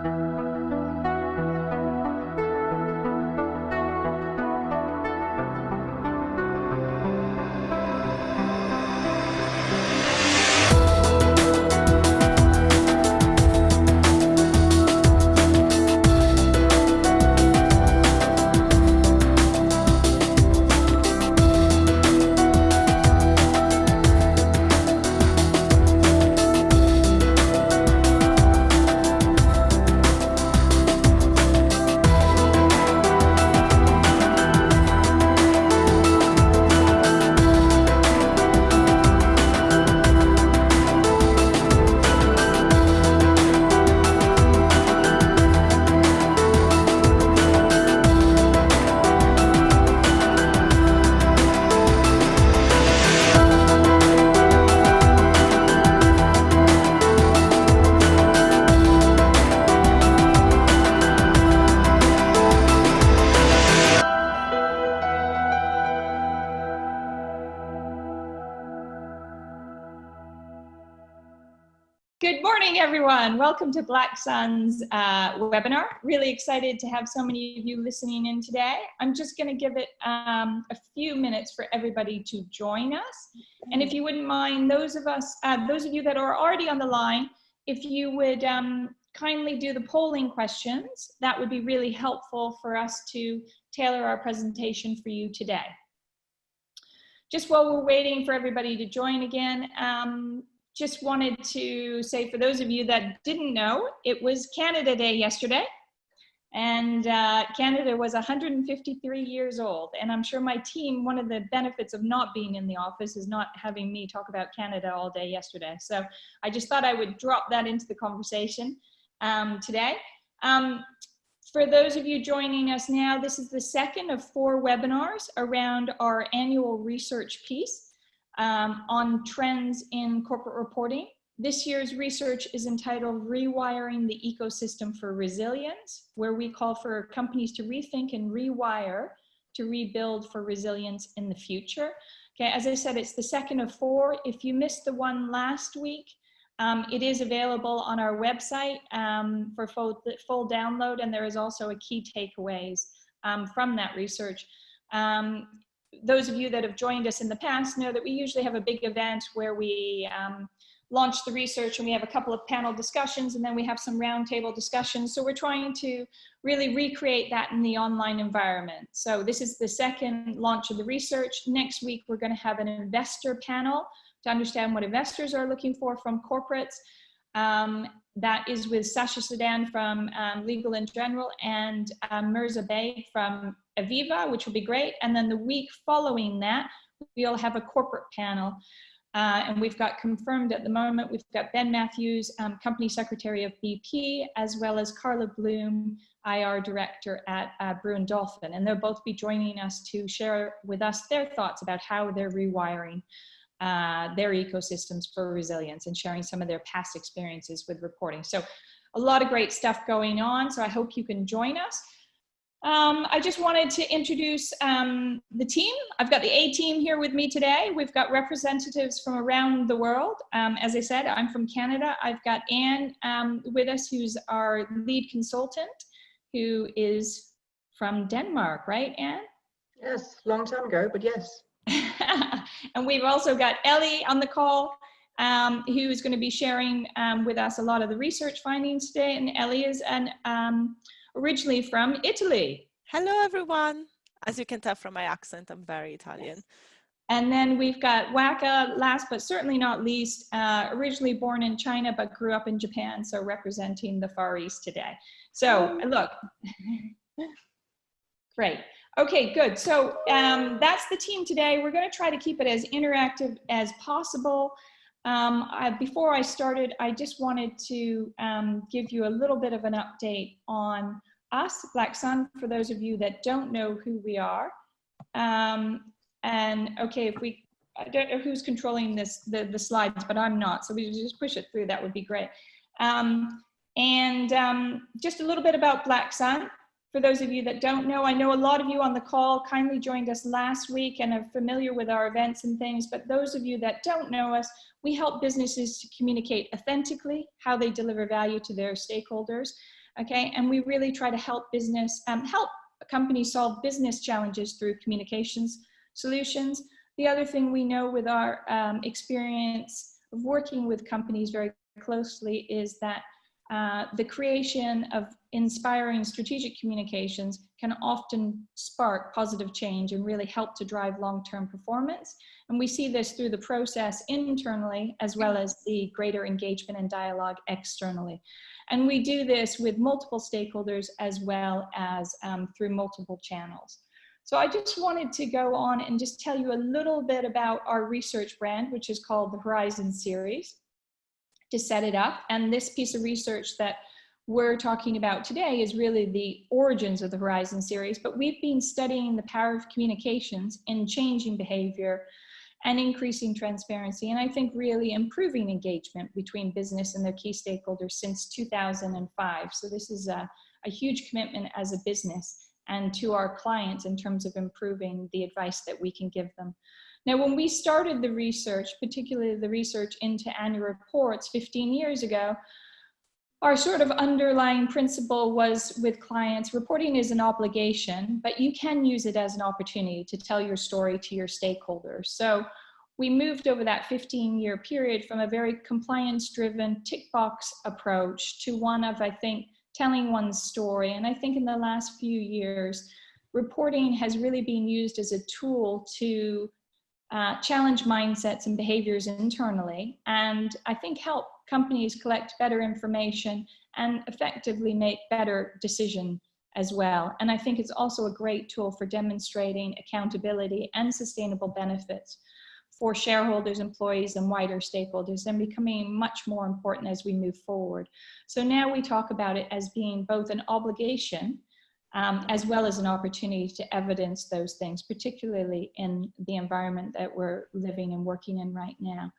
Good morning, everyone. Welcome to Black Sun's webinar. Really excited to have so many of you listening in today. I'm just going to give it a few minutes for everybody to join us. And if you wouldn't mind, those of you that are already on the line, if you would kindly do the polling questions, that would be really helpful for us to tailor our presentation for you today. Just while we're waiting for everybody to join again, just wanted to say, for those of you that didn't know, it was Canada Day yesterday, and Canada was 153 years old. And I'm sure my team, one of the benefits of not being in the office is not having me talk about Canada all day yesterday. So I just thought I would drop that into the conversation today. For those of you joining us now, this is the second of 4 webinars around our annual research piece on trends in corporate reporting. This year's research is entitled Rewiring the Ecosystem for Resilience, where we call for companies to rethink and rewire to rebuild for resilience in the future. Okay, as I said, it's the second of 4. If you missed the one last week, it is available on our website for full download, and there is also a key takeaways from that research. Those of you that have joined us in the past know that we usually have a big event where we launch the research, and we have a couple of panel discussions, and then we have some roundtable discussions. So we're trying to really recreate that in the online environment. So this is the second launch of the research. Next week, we're going to have an investor panel to understand what investors are looking for from corporates. That is with Sasha Sedan from Legal & General and Mirza Bey from Aviva, which will be great. And then the week following that, we'll have a corporate panel. And we've got confirmed at the moment, we've got Ben Matthews, Company Secretary of BP, as well as Carla Bloom, IR Director at Bruin Dolphin. And they'll both be joining us to share with us their thoughts about how they're rewiring their ecosystems for resilience and sharing some of their past experiences with reporting. So a lot of great stuff going on. So I hope you can join us. I just wanted to introduce the team. I've got the A team here with me today. We've got representatives from around the world. As I said, I'm from Canada. I've got Anne with us, who's our lead consultant, who is from Denmark, right, Anne? Yes, long time ago, but yes. And we've also got Ellie on the call, who is going to be sharing with us a lot of the research findings today. And Ellie is originally from Italy. Hello, everyone. As you can tell from my accent, I'm very Italian. Yes. And then we've got Waka, last but certainly not least, originally born in China, but grew up in Japan, so representing the Far East today. So look, great. Okay, good. So that's the team today. We're going to try to keep it as interactive as possible. Before I started, I just wanted to give you a little bit of an update on us, Black Sun, for those of you that don't know who we are. And okay, I don't know who's controlling the slides, but I'm not. So we just push it through. That would be great. Just a little bit about Black Sun. For those of you that don't know, I know a lot of you on the call kindly joined us last week and are familiar with our events and things, but those of you that don't know us, we help businesses to communicate authentically how they deliver value to their stakeholders, okay? And we really try to help help companies solve business challenges through communications solutions. The other thing we know with our experience of working with companies very closely is that the creation of inspiring strategic communications can often spark positive change and really help to drive long-term performance. And we see this through the process internally, as well as the greater engagement and dialogue externally. And we do this with multiple stakeholders as well as through multiple channels. So I just wanted to go on and just tell you a little bit about our research brand, which is called the Horizon Series, to set it up. And this piece of research that we're talking about today is really the origins of the Horizon Series, but we've been studying the power of communications in changing behavior and increasing transparency, and I think really improving engagement between business and their key stakeholders since 2005. So this is a huge commitment as a business and to our clients in terms of improving the advice that we can give them. Now, when we started the research, particularly the research into annual reports 15 years ago, our sort of underlying principle was with clients, reporting is an obligation, but you can use it as an opportunity to tell your story to your stakeholders. So we moved over that 15-year period from a very compliance-driven tick box approach to one of, I think, telling one's story. And I think in the last few years, reporting has really been used as a tool to challenge mindsets and behaviors internally, and I think help companies collect better information and effectively make better decisions as well. And I think it's also a great tool for demonstrating accountability and sustainable benefits for shareholders, employees, and wider stakeholders, and becoming much more important as we move forward. So now we talk about it as being both an obligation as well as an opportunity to evidence those things, particularly in the environment that we're living and working in right now.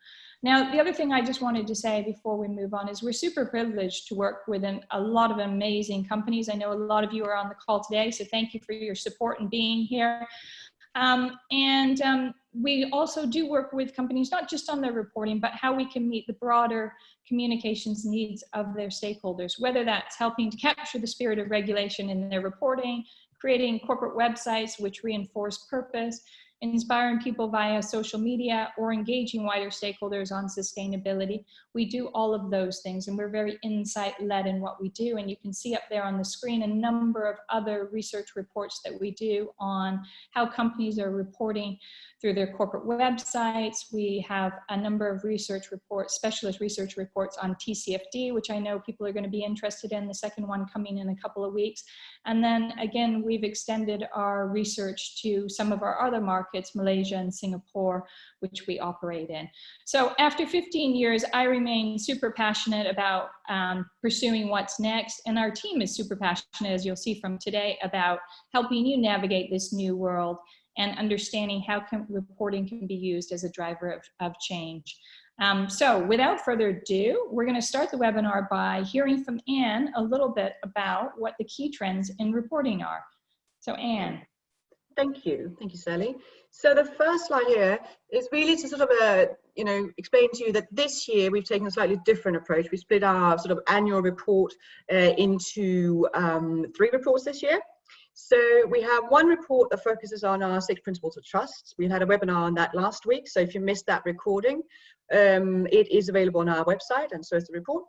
Now, the other thing I just wanted to say before we move on is we're super privileged to work with a lot of amazing companies. I know a lot of you are on the call today, so thank you for your support and being here. We also do work with companies, not just on their reporting, but how we can meet the broader communications needs of their stakeholders, whether that's helping to capture the spirit of regulation in their reporting, creating corporate websites which reinforce purpose, inspiring people via social media, or engaging wider stakeholders on sustainability. We do all of those things, and we're very insight-led in what we do. And you can see up there on the screen a number of other research reports that we do on how companies are reporting through their corporate websites. We have a number of research reports, specialist research reports on TCFD, which I know people are going to be interested in, the second one coming in a couple of weeks. And then again, we've extended our research to some of our other markets, Malaysia and Singapore, which we operate in. So after 15 years, I remain super passionate about pursuing what's next. And our team is super passionate, as you'll see from today, about helping you navigate this new world and understanding how reporting can be used as a driver of change. So without further ado, we're going to start the webinar by hearing from Anne a little bit about what the key trends in reporting are. So Anne. Thank you, Sally. So the first slide here is really to sort of, explain to you that this year we've taken a slightly different approach. We split our sort of annual report into 3 reports this year. So we have one report that focuses on our 6 principles of trust. We had a webinar on that last week, so if you missed that recording, it is available on our website, and so is the report.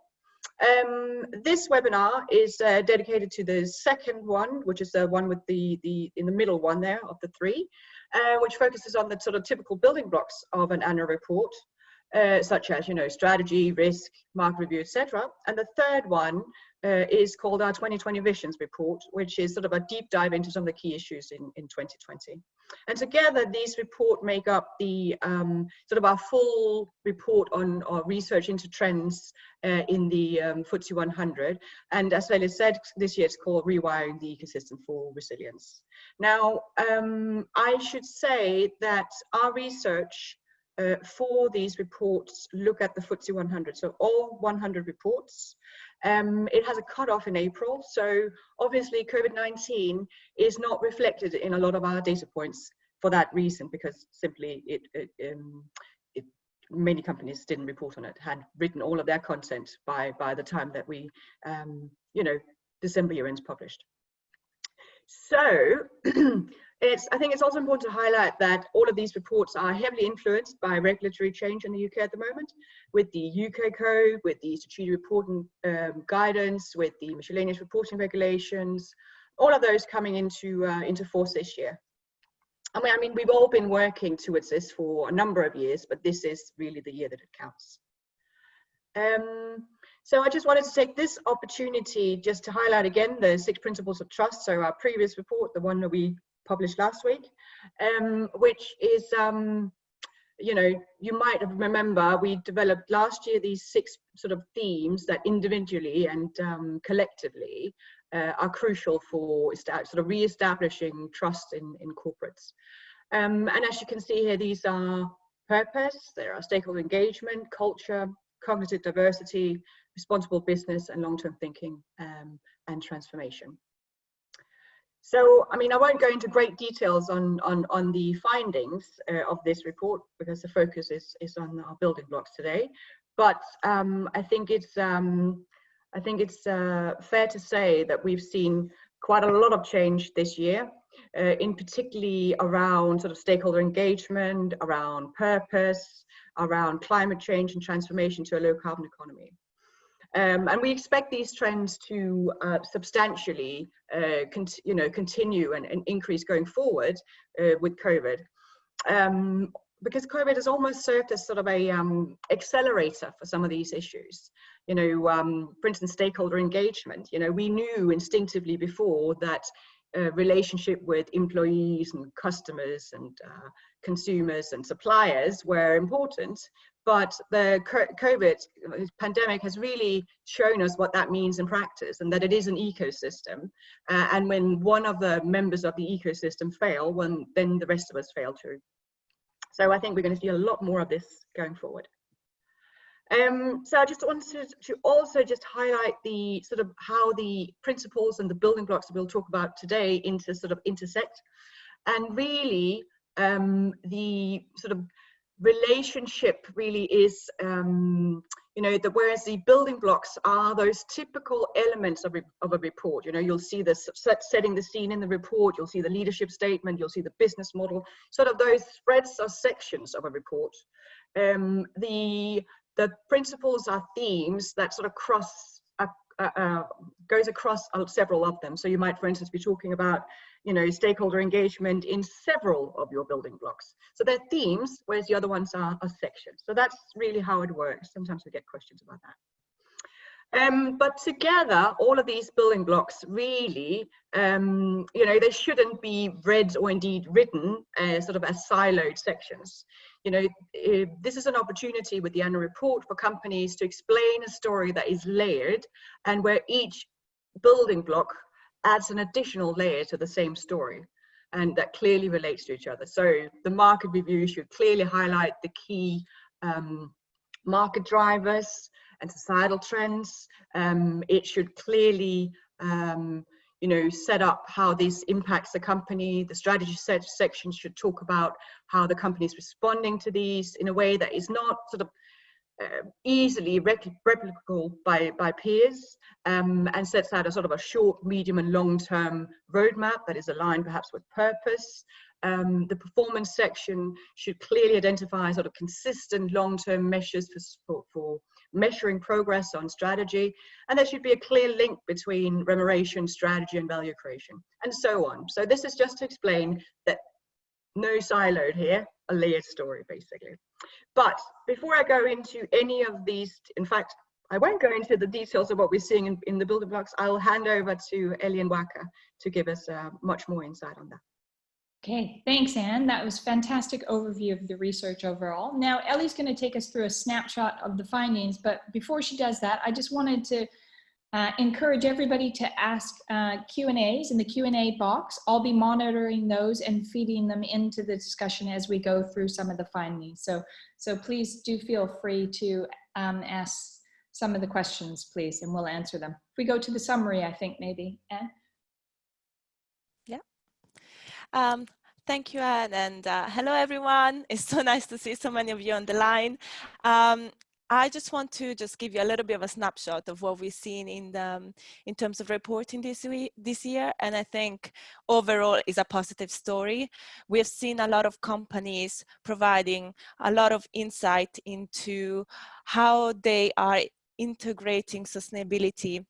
This webinar is dedicated to the second one, which is the one with in the middle one there of the 3, which focuses on the sort of typical building blocks of an annual report, such as, strategy, risk, market review, etc. And the third one is called our 2020 Visions report, which is sort of a deep dive into some of the key issues in 2020. And together, these reports make up the sort of our full report on our research into trends in the FTSE 100. And as Leila said, this year it's called Rewiring the Ecosystem for Resilience. Now, I should say that our research for these reports look at the FTSE 100, so all 100 reports. It has a cutoff in April, so obviously COVID-19 is not reflected in a lot of our data points for that reason, because simply many companies didn't report on it, had written all of their content by the time that we, December year ends published. So I think it's also important to highlight that all of these reports are heavily influenced by regulatory change in the UK at the moment, with the UK code, with the strategic reporting guidance, with the miscellaneous reporting regulations, all of those coming into force this year. I mean, we've all been working towards this for a number of years, but this is really the year that it counts. So I just wanted to take this opportunity just to highlight again the 6 principles of trust. So our previous report, the one that we published last week, which is, you might remember we developed last year these 6 sort of themes that individually and collectively are crucial for sort of re-establishing trust in corporates. And as you can see here, these are purpose, there are stakeholder engagement, culture, cognitive diversity, responsible business, and long-term thinking and transformation. So, I mean, I won't go into great details on the findings of this report, because the focus is on our building blocks today. But I think it's fair to say that we've seen quite a lot of change this year, in particularly around sort of stakeholder engagement, around purpose, around climate change and transformation to a low carbon economy. And we expect these trends to substantially continue and increase going forward with COVID. Because COVID has almost served as sort of a accelerator for some of these issues. For instance, stakeholder engagement. We knew instinctively before that relationship with employees and customers and consumers and suppliers were important, but the COVID pandemic has really shown us what that means in practice, and that it is an ecosystem. And when one of the members of the ecosystem fail, then the rest of us fail too. So I think we're going to see a lot more of this going forward. So I just wanted to also just highlight the sort of how the principles and the building blocks that we'll talk about today intersect, and really the sort of relationship really is that whereas the building blocks are those typical elements of a report. You'll see this setting the scene in the report, you'll see the leadership statement, you'll see the business model, sort of those threads or sections of a report. The principles are themes that sort of goes across several of them. So you might, for instance, be talking about, stakeholder engagement in several of your building blocks. So they're themes, whereas the other ones are sections. So that's really how it works. Sometimes we get questions about that. But together, all of these building blocks really, they shouldn't be read or indeed written sort of as siloed sections. This is an opportunity with the annual report for companies to explain a story that is layered, and where each building block adds an additional layer to the same story, and that clearly relates to each other. So the market review should clearly highlight the key market drivers and societal trends. It should clearly set up how this impacts the company. The strategy section should talk about how the company is responding to these in a way that is not sort of easily replicable by peers, and sets out a sort of a short, medium and long-term roadmap that is aligned perhaps with purpose. The performance section should clearly identify sort of consistent long-term measures for measuring progress on strategy, and there should be a clear link between remuneration, strategy and value creation, and so on. So this is just to explain that no siloed here, a layered story basically. But before I go into any of these, in fact, I won't go into the details of what we're seeing in the building blocks. I'll hand over to Ellie and Waka to give us much more insight on that. Okay, thanks, Anne. That was a fantastic overview of the research overall. Now, Ellie's going to take us through a snapshot of the findings, but before she does that, I just wanted to encourage everybody to ask Q&As in the Q&A box. I'll be monitoring those and feeding them into the discussion as we go through some of the findings. So please do feel free to ask some of the questions, please, and we'll answer them. If we go to the summary, I think maybe, Anne? Yeah. Thank you, Anne, and hello, everyone. It's so nice to see so many of you on the line. I just want to give you a little bit of a snapshot of what we've seen in terms of reporting this year, and I think overall is a positive story. We have seen a lot of companies providing a lot of insight into how they are integrating sustainability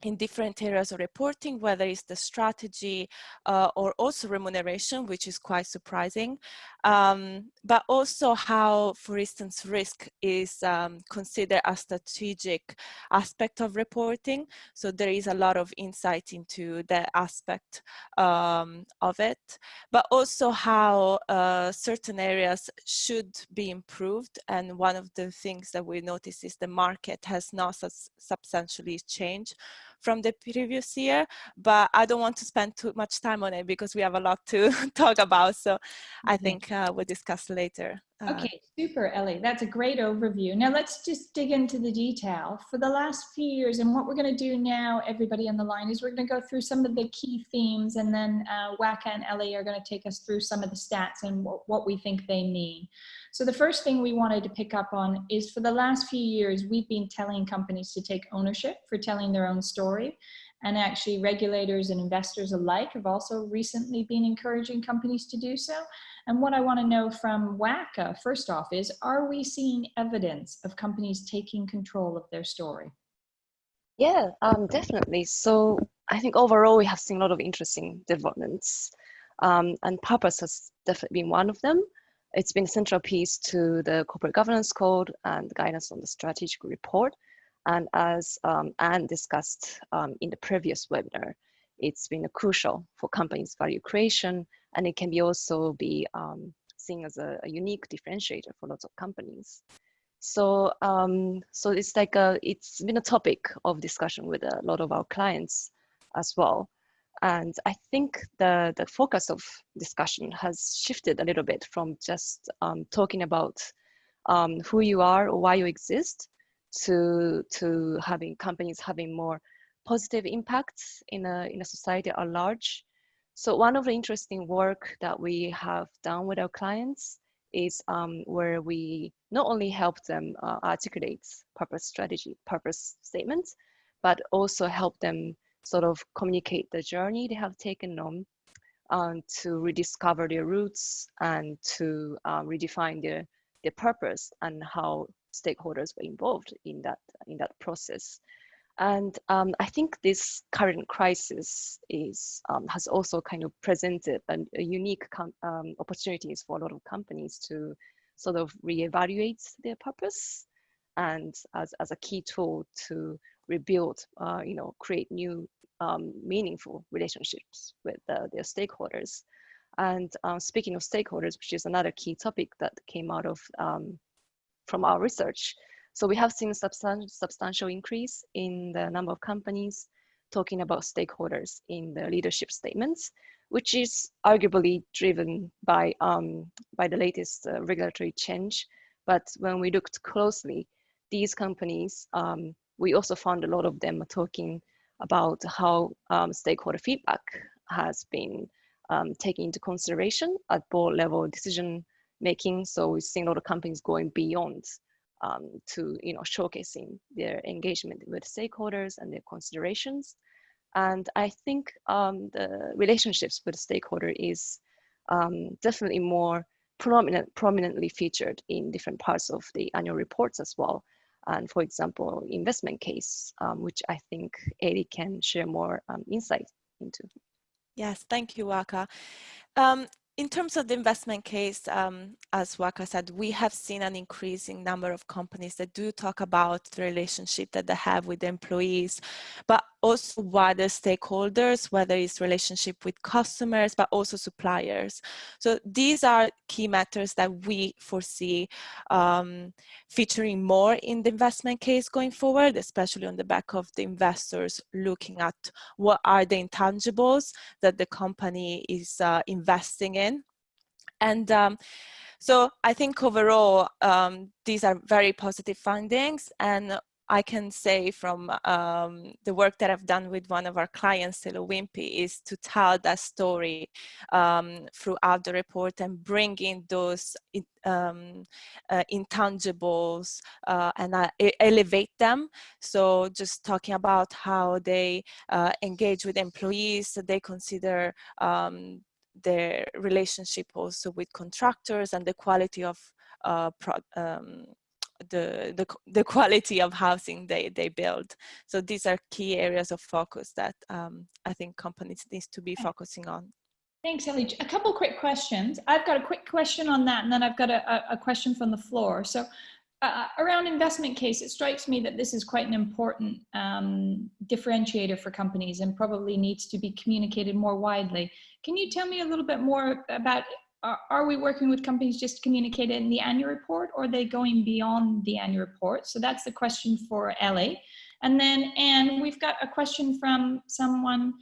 in different areas of reporting, whether it's the strategy or also remuneration, which is quite surprising, but also how, for instance, risk is considered a strategic aspect of reporting. So there is a lot of insight into that aspect of it, but also how certain areas should be improved. And one of the things that we notice is the market has not substantially changed from the previous year, but I don't want to spend too much time on it because we have a lot to talk about. So I think we'll discuss later. Okay, super, Ellie. That's a great overview. Now let's just dig into the detail. For the last few years, and what we're going to do now, everybody on the line, is we're going to go through some of the key themes, and then Waka and Ellie are going to take us through some of the stats and what we think they mean. So the first thing we wanted to pick up on is, for the last few years, we've been telling companies to take ownership for telling their own story. And actually, regulators and investors alike have also recently been encouraging companies to do so. And what I want to know from Waka, first off, is, are we seeing evidence of companies taking control of their story? Yeah, definitely. So I think overall we have seen a lot of interesting developments, and purpose has definitely been one of them. It's been a central piece to the corporate governance code and guidance on the strategic report. And as Anne discussed in the previous webinar, it's been crucial for companies' value creation, and it can be also be seen as a unique differentiator for lots of companies. So, so it's like it's been a topic of discussion with a lot of our clients as well. And I think the focus of discussion has shifted a little bit from just talking about who you are or why you exist to having companies having more positive impacts in a society at large. So one of the interesting work that we have done with our clients is where we not only help them articulate purpose strategy, purpose statements, but also help them sort of communicate the journey they have taken on to rediscover their roots and to redefine their purpose and how stakeholders were involved in that process. And I think this current crisis has also kind of presented a unique opportunities for a lot of companies to sort of reevaluate their purpose, and as a key tool to rebuild, create new meaningful relationships with their stakeholders. And speaking of stakeholders, which is another key topic that came out of from our research. So we have seen a substantial increase in the number of companies talking about stakeholders in the leadership statements, which is arguably driven by the latest regulatory change. But when we looked closely, these companies, we also found a lot of them talking about how stakeholder feedback has been taken into consideration at board level decision making. So we've seen a lot of companies going beyond to showcasing their engagement with stakeholders and their considerations. And I think the relationships with the stakeholder is definitely more prominently featured in different parts of the annual reports as well. And for example, investment case, which I think Ellie can share more insight into. Yes, thank you, Waka. In terms of the investment case, as Waka said, we have seen an increasing number of companies that do talk about the relationship that they have with the employees, but also wider stakeholders, whether it's relationship with customers, but also suppliers. So these are key matters that we foresee featuring more in the investment case going forward, especially on the back of the investors looking at what are the intangibles that the company is investing in. And so I think overall, these are very positive findings. And I can say from the work that I've done with one of our clients, Taylor Wimpy, is to tell that story throughout the report and bring in those intangibles and elevate them. So just talking about how they engage with employees, so they consider their relationship also with contractors and the quality of the quality of housing they build. So these are key areas of focus that I think companies need to be focusing on. Thanks, Ellie. A couple quick questions. I've got a quick question on that, and then I've got a question from the floor. So around investment case, it strikes me that this is quite an important differentiator for companies and probably needs to be communicated more widely. Can you tell me a little bit more about, are we working with companies just to communicate it in the annual report, or are they going beyond the annual report? So that's the question for Ellie. And then, Anne, we've got a question from someone,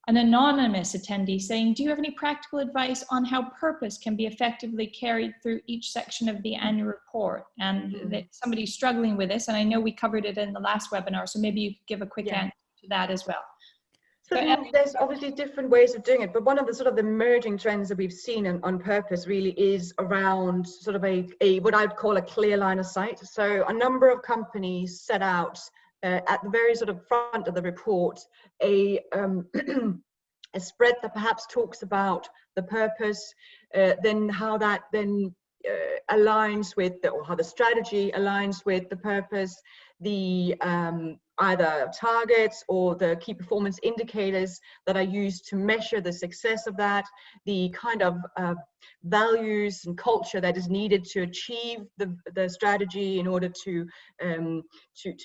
an anonymous attendee, saying, do you have any practical advice on how purpose can be effectively carried through each section of the annual report? And that somebody's struggling with this, and I know we covered it in the last webinar, so maybe you could give a quick answer to that as well. So there's obviously different ways of doing it, but one of the sort of the emerging trends that we've seen on purpose really is around sort of a what I'd call a clear line of sight. So a number of companies set out at the very sort of front of the report a spread that perhaps talks about the purpose, then how that then aligns with or how the strategy aligns with the purpose, the either targets or the key performance indicators that are used to measure the success of that, the kind of values and culture that is needed to achieve the strategy in order to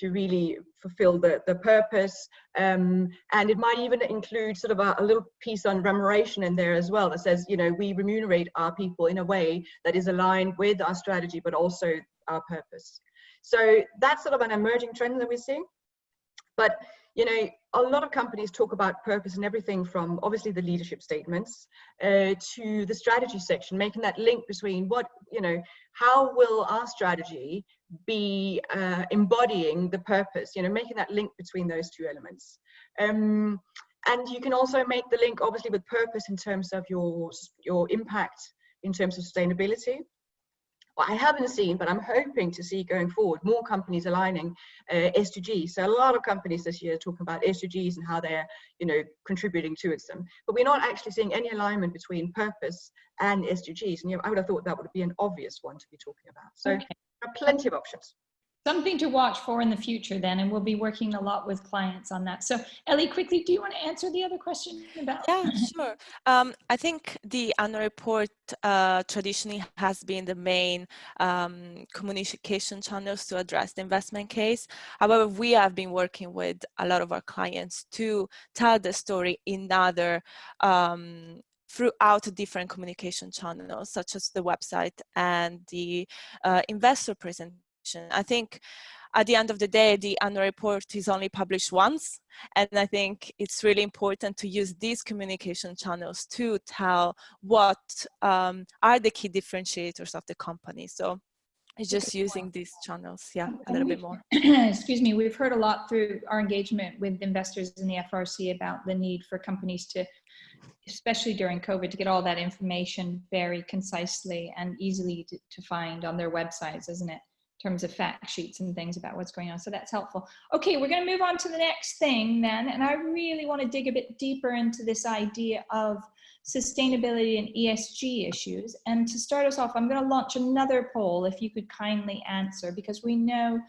really fulfill the purpose, and it might even include sort of a little piece on remuneration in there as well that says, you know, we remunerate our people in a way that is aligned with our strategy but also our purpose. So that's sort of an emerging trend that we're seeing. But, you know, a lot of companies talk about purpose and everything from obviously the leadership statements to the strategy section, making that link between what, you know, how will our strategy be embodying the purpose, you know, making that link between those two elements. And you can also make the link obviously with purpose in terms of your impact in terms of sustainability. What I haven't seen, but I'm hoping to see going forward, more companies aligning SDGs. So a lot of companies this year are talking about SDGs and how they're, you know, contributing towards them. But we're not actually seeing any alignment between purpose and SDGs. And you know, I would have thought that would be an obvious one to be talking about. So there are plenty of options. Something to watch for in the future then, and we'll be working a lot with clients on that. So Ellie, quickly, do you want to answer the other question about? Yeah, sure. I think the annual report traditionally has been the main communication channels to address the investment case. However, we have been working with a lot of our clients to tell the story in other throughout different communication channels, such as the website and the investor presentation. I think at the end of the day, the annual report is only published once. And I think it's really important to use these communication channels to tell what are the key differentiators of the company. So it's just using these channels, yeah, a little bit more. Excuse me, we've heard a lot through our engagement with investors in the FRC about the need for companies to, especially during COVID, to get all that information very concisely and easily to find on their websites, isn't it? Terms of fact sheets and things about what's going on. So that's helpful. Okay, we're going to move on to the next thing then. And I really want to dig a bit deeper into this idea of sustainability and ESG issues. And to start us off, I'm going to launch another poll, if you could kindly answer, because we know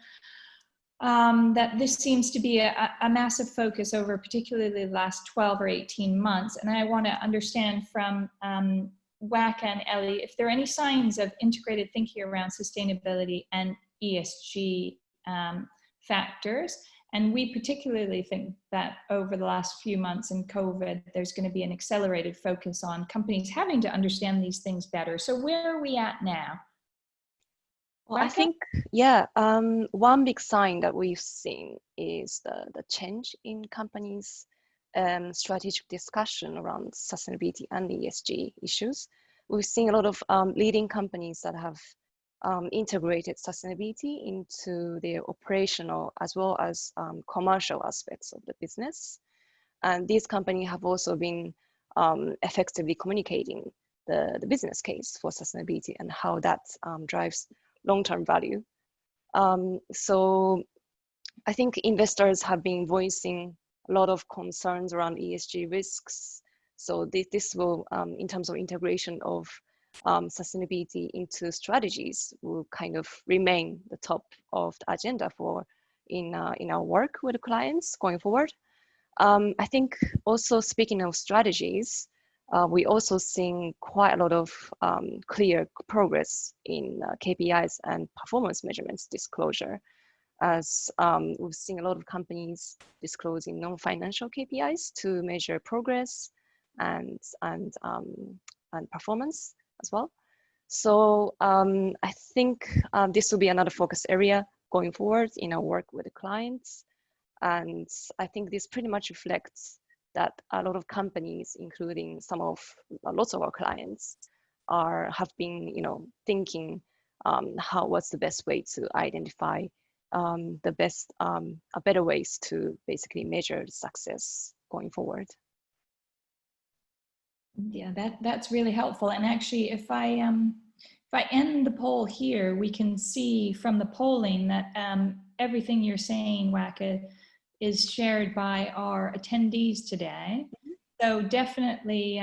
that this seems to be a massive focus over particularly the last 12 or 18 months. And I want to understand from Waka and Ellie, if there are any signs of integrated thinking around sustainability and ESG factors. And we particularly think that over the last few months in COVID, there's going to be an accelerated focus on companies having to understand these things better. So where are we at now? Well, I think, yeah, one big sign that we've seen is the change in companies' strategic discussion around sustainability and ESG issues. We've seen a lot of leading companies that have integrated sustainability into their operational as well as commercial aspects of the business. And these companies have also been effectively communicating the business case for sustainability and how that drives long-term value. So I think investors have been voicing a lot of concerns around ESG risks. So this will, in terms of integration of sustainability into strategies, will kind of remain the top of the agenda for in our work with clients going forward. I think also speaking of strategies, we also seeing quite a lot of clear progress in KPIs and performance measurements disclosure, as we've seen a lot of companies disclosing non-financial KPIs to measure progress and performance as well. So I think this will be another focus area going forward in our work with the clients. And I think this pretty much reflects that a lot of companies, including lots of our clients, have been, thinking what's the best way to identify better ways to basically measure success going forward. Yeah, that's really helpful. And actually, if I end the poll here, we can see from the polling that everything you're saying, Waka, is shared by our attendees today. So definitely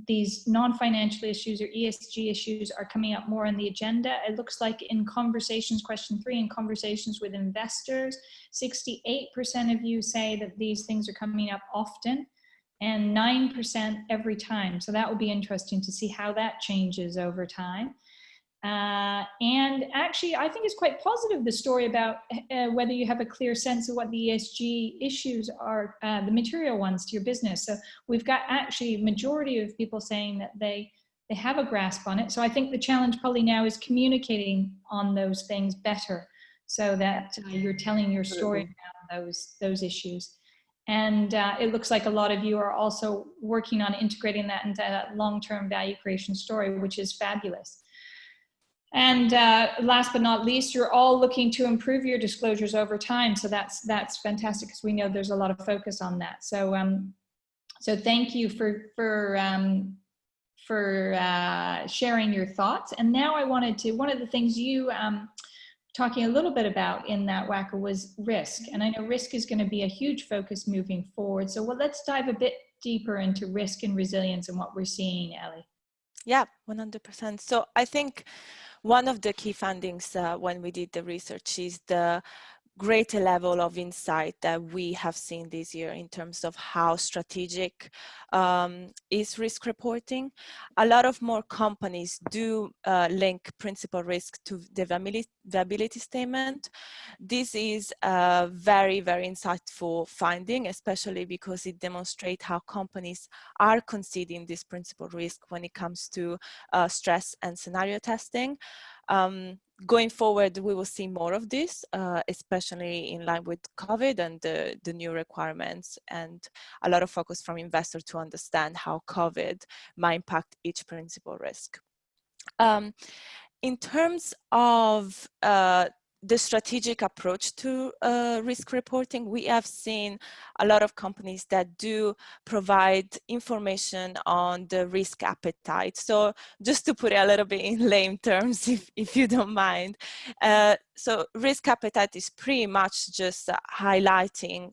these non-financial issues or ESG issues are coming up more on the agenda. It looks like in conversations, question 3, in conversations with investors, 68% of you say that these things are coming up often, and 9% every time. So that will be interesting to see how that changes over time. And actually, I think it's quite positive, the story about whether you have a clear sense of what the ESG issues are, the material ones to your business. So we've got actually majority of people saying that they have a grasp on it. So I think the challenge probably now is communicating on those things better, so that you're telling your story around those issues. And it looks like a lot of you are also working on integrating that into that long-term value creation story, which is fabulous. And last but not least, you're all looking to improve your disclosures over time. So that's fantastic, because we know there's a lot of focus on that. So so thank you for sharing your thoughts. And now I wanted to, one of the things you talking a little bit about in that, Waka, was risk. And I know risk is going to be a huge focus moving forward. So let's dive a bit deeper into risk and resilience and what we're seeing, Ellie. Yeah, 100%. So I think one of the key findings when we did the research is the greater level of insight that we have seen this year in terms of how strategic is risk reporting. A lot of more companies do link principal risk to the viability statement. This is a very, very insightful finding, especially because it demonstrates how companies are considering this principal risk when it comes to stress and scenario testing. Going forward, we will see more of this, especially in line with COVID and the new requirements, and a lot of focus from investors to understand how COVID might impact each principal risk. In terms of the strategic approach to risk reporting, we have seen a lot of companies that do provide information on the risk appetite. So just to put it a little bit in lame terms, if you don't mind. So risk appetite is pretty much just highlighting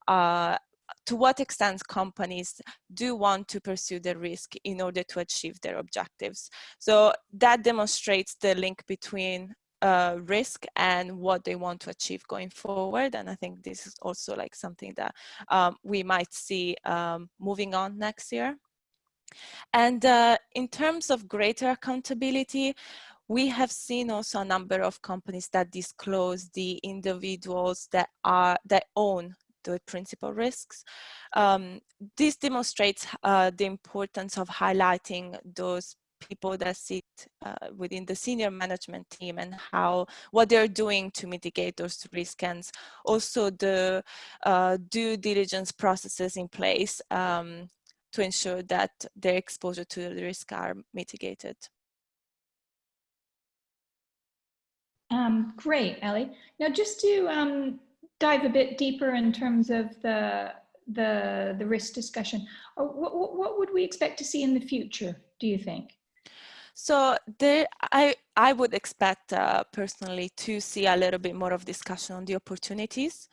to what extent companies do want to pursue the risk in order to achieve their objectives. So that demonstrates the link between risk and what they want to achieve going forward. And I think this is also like something that we might see moving on next year. And in terms of greater accountability, we have seen also a number of companies that disclose the individuals that own the principal risks. This demonstrates the importance of highlighting those people that sit within the senior management team and what they're doing to mitigate those risks, and also the due diligence processes in place to ensure that their exposure to the risk are mitigated. Great, Ellie. Now, just to dive a bit deeper in terms of the risk discussion, what would we expect to see in the future, do you think? So I would expect personally to see a little bit more of discussion on the opportunities.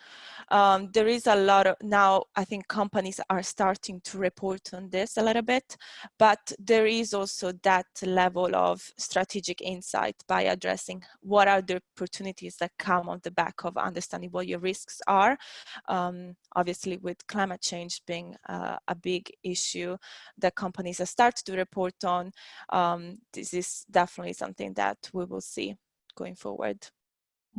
There is a lot of, now I think companies are starting to report on this a little bit, but there is also that level of strategic insight by addressing what are the opportunities that come on the back of understanding what your risks are. Obviously with climate change being a big issue that companies have started to report on, this is definitely something that we will see going forward.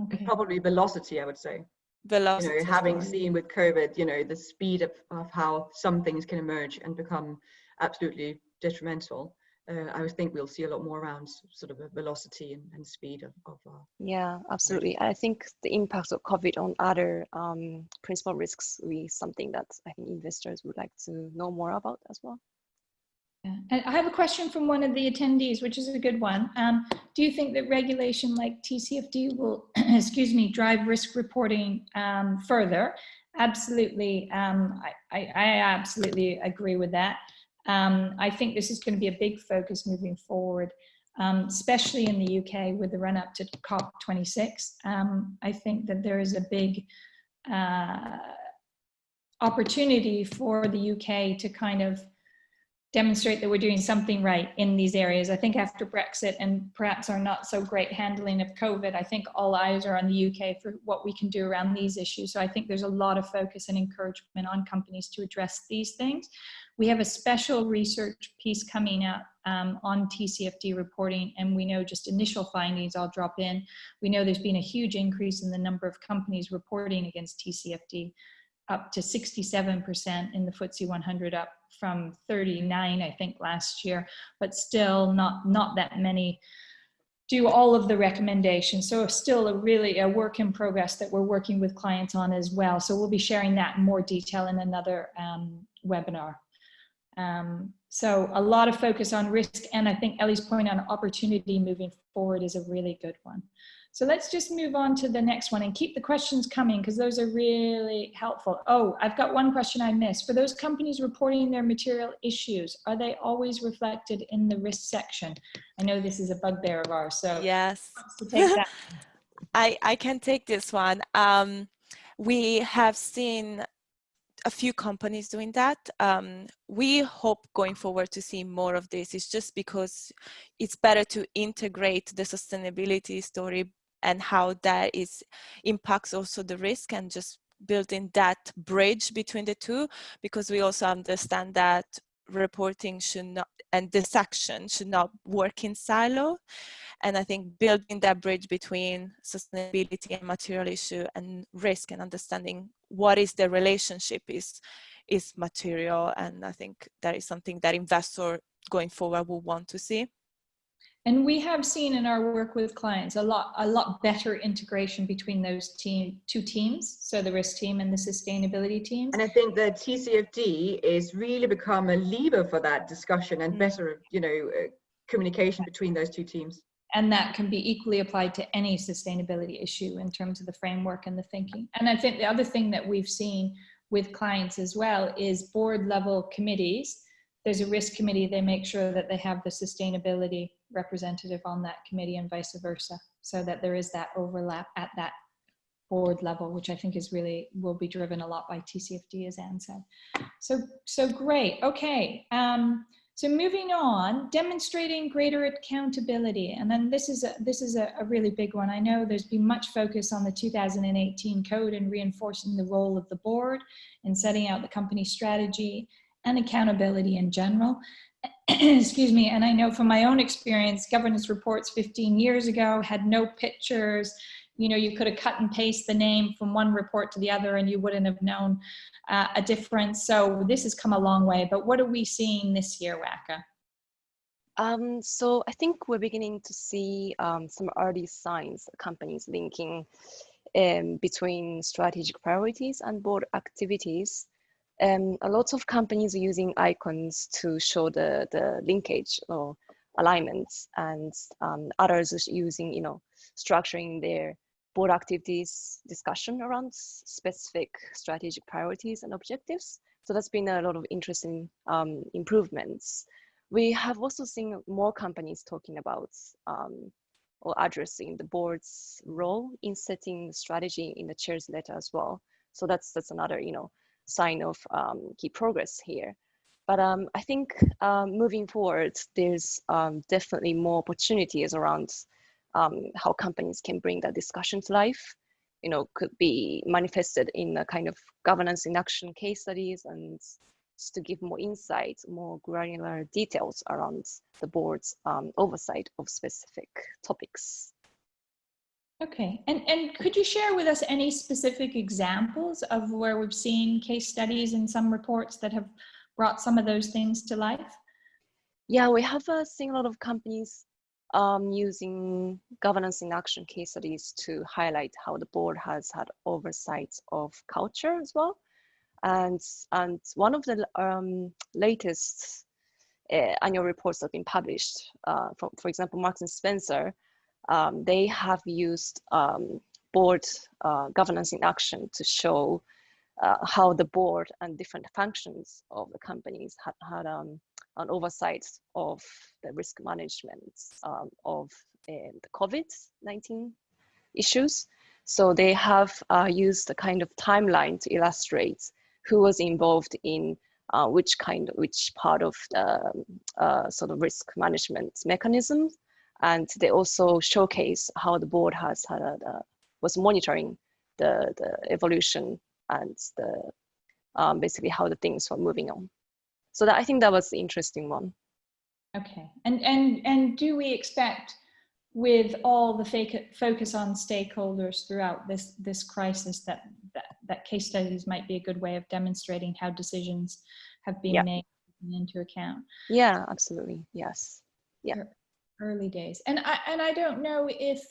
Okay. Probably velocity, I would say. Velocity, you know, having seen with COVID, you know, the speed of how some things can emerge and become absolutely detrimental. I would think we'll see a lot more around sort of a velocity and speed of Yeah, absolutely. I think the impact of COVID on other principal risks will be something that I think investors would like to know more about as well. Yeah. And I have a question from one of the attendees, which is a good one. Do you think that regulation like TCFD will, excuse me, drive risk reporting further? Absolutely. I absolutely agree with that. I think this is going to be a big focus moving forward, especially in the UK with the run up to COP26. I think that there is a big opportunity for the UK to kind of demonstrate that we're doing something right in these areas. I think after Brexit and perhaps our not so great handling of COVID, I think all eyes are on the UK for what we can do around these issues. So I think there's a lot of focus and encouragement on companies to address these things. We have a special research piece coming out on TCFD reporting, and we know just initial findings, I'll drop in. We know there's been a huge increase in the number of companies reporting against TCFD, up to 67% in the FTSE 100, up from 39, I think, last year, but still not that many do all of the recommendations. So still a work in progress that we're working with clients on as well. So we'll be sharing that in more detail in another webinar. So a lot of focus on risk, and I think Ellie's point on opportunity moving forward is a really good one. So let's just move on to the next one and keep the questions coming because those are really helpful. Oh, I've got one question I missed. For those companies reporting their material issues, are they always reflected in the risk section? I know this is a bugbear of ours, so yes. to take that. I can take this one. We have seen a few companies doing that. We hope going forward to see more of this. It's just because it's better to integrate the sustainability story and how that impacts also the risk, and just building that bridge between the two, because we also understand that reporting should not, and this action should not work in silo. And I think building that bridge between sustainability and material issue and risk, and understanding what is the relationship is material. And I think that is something that investors going forward will want to see. And we have seen in our work with clients a lot better integration between those two teams, so the risk team and the sustainability teams. And I think the TCFD is really become a lever for that discussion and better, you know, communication between those two teams. And that can be equally applied to any sustainability issue in terms of the framework and the thinking. And I think the other thing that we've seen with clients as well is board level committees. There's a risk committee, they make sure that they have the sustainability representative on that committee and vice versa, so that there is that overlap at that board level, which I think is really, will be driven a lot by TCFD, as Anne said. So great, okay. So moving on, demonstrating greater accountability. And then this is a really big one. I know there's been much focus on the 2018 code and reinforcing the role of the board in setting out the company strategy and accountability in general. Excuse me. And I know from my own experience, governance reports 15 years ago had no pictures. You know, you could have cut and paste the name from one report to the other and you wouldn't have known a difference. So this has come a long way, but what are we seeing this year, Waka? So I think we're beginning to see some early signs, companies linking between strategic priorities and board activities. A lot of companies are using icons to show the linkage or alignments, and others are using, you know, structuring their board activities discussion around specific strategic priorities and objectives. So that's been a lot of interesting improvements. We have also seen more companies talking about or addressing the board's role in setting strategy in the chair's letter as well. So that's another sign of key progress here. But I think moving forward, there's definitely more opportunities around how companies can bring that discussion to life. Could be manifested in a kind of governance in action case studies, and just to give more insight, more granular details around the board's oversight of specific topics. Okay, and could you share with us any specific examples of where we've seen case studies in some reports that have brought some of those things to life? Yeah, we have seen a lot of companies using governance in action case studies to highlight how the board has had oversight of culture as well. And one of the latest annual reports that have been published, for example, Marks and Spencer, they have used board governance in action to show how the board and different functions of the companies had an oversight of the risk management of the COVID-19 issues. So they have used a kind of timeline to illustrate who was involved in which part of the sort of risk management mechanism. And they also showcase how the board was monitoring the evolution and basically how the things were moving on. So I think that was the interesting one. Okay, and do we expect, with all the focus on stakeholders throughout this crisis, that case studies might be a good way of demonstrating how decisions have been made into account? Yeah, absolutely. Yes. Yeah. Early days, and I don't know if